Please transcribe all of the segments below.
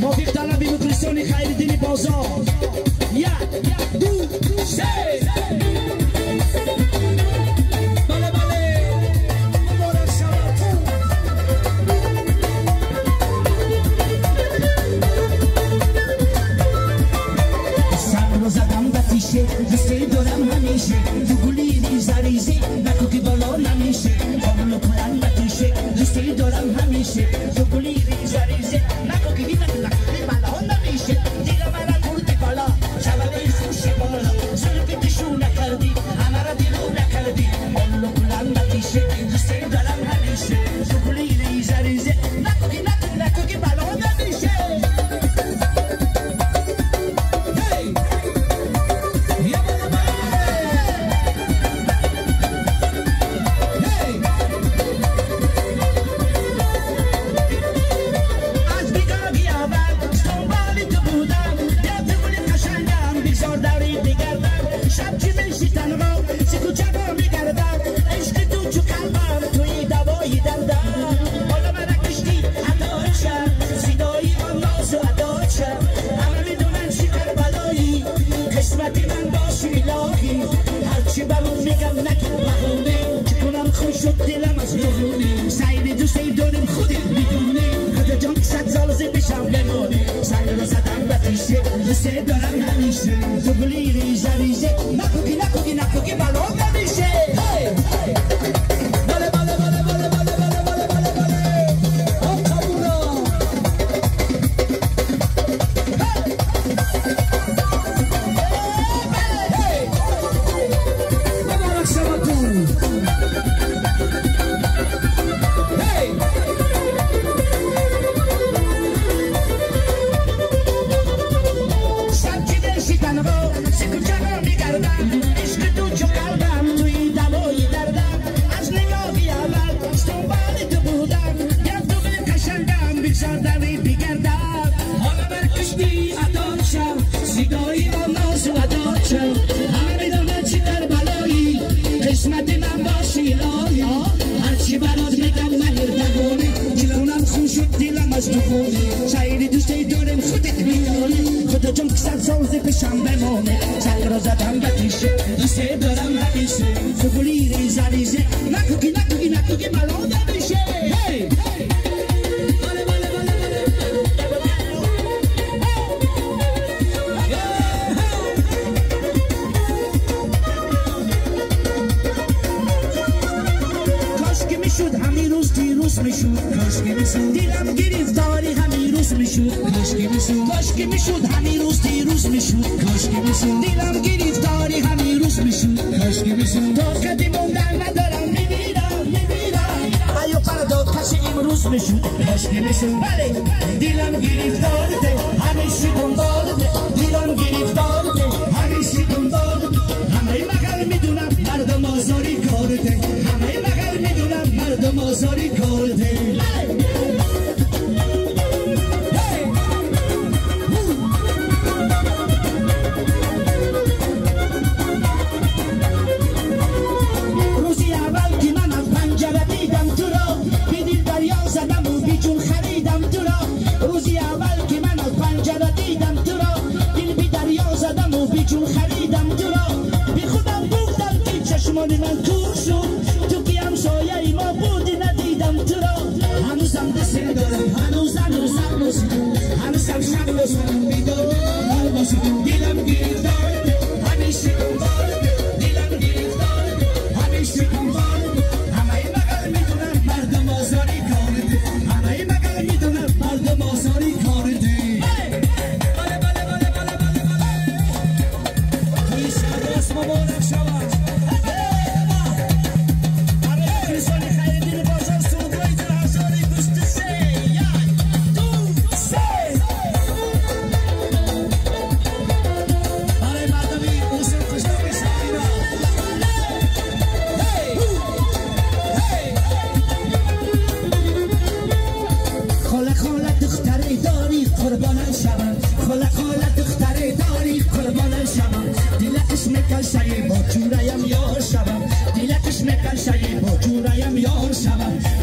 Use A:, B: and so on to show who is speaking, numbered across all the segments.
A: موفق طلبی مخلصان خیرالدین بازار. یک دو سه. بله بله مبارک شود. سر رو زدم به تیشه دوستی دارم همیشه تو گلی ریزه ریزه نکو که بالا نمیشه قابلو کنم به تیشه دوستی دارم همیشه تو گلی ریزه ریزه نکو که بالا نمیشه دیگه من کردی بالا شوالی خوشی بالا زلفی تشو نکردی همه را دیلو نکردی قابلو کنم به تیشه دوستی دارم همیشه تو گلی ریزه ریزه نکو که بالا نمیشه.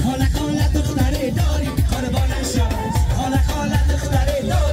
B: خاله خاله دختره داری قربانش شم خاله خاله دختره داری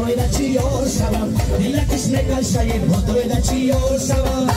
A: بدویده چی یار شوم دیلکش نگل شاید بدویده چی یار شوم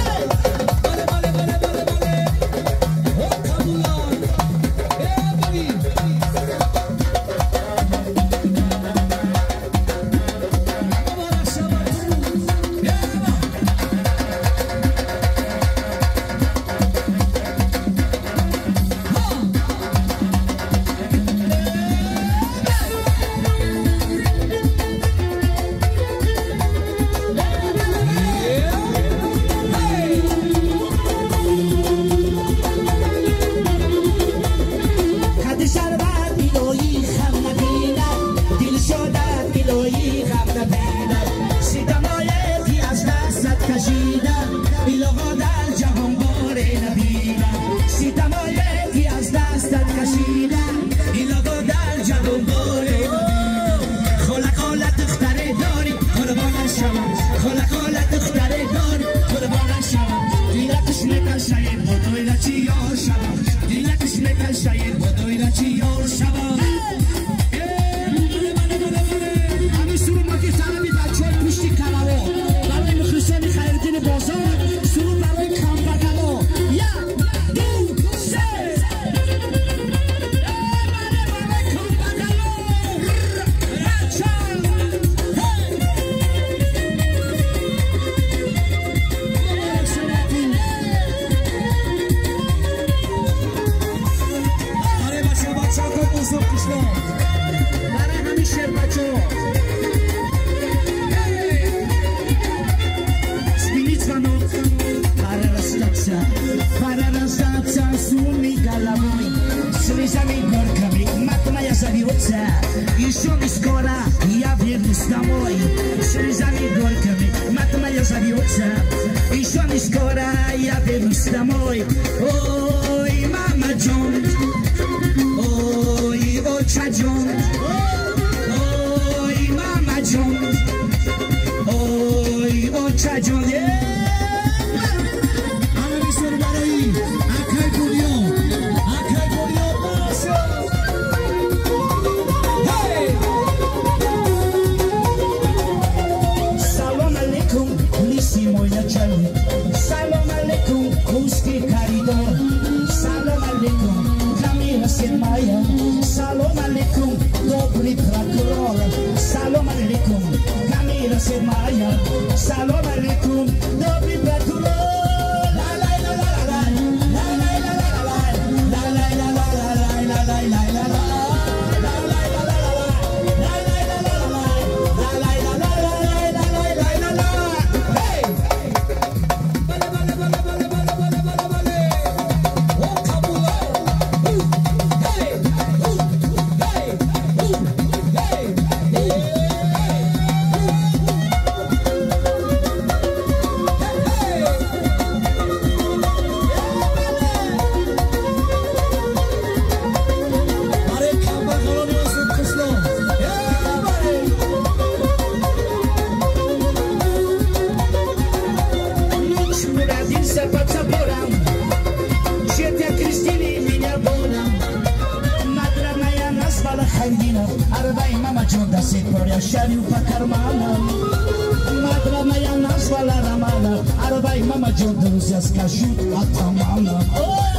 A: Oi, Mama John, oi, Ocha John, oi, Mama John, oi, Ocha John, Salam alaikum, dobry prokuror. Salam alaikum, Kamila Semaya. Salam alaikum, dobry prokuror. La la la la la la la la la la la la la la la la la. Shariu pakarmana Madra maya nazvala ramana Arbai mama John Rusias kashut atamana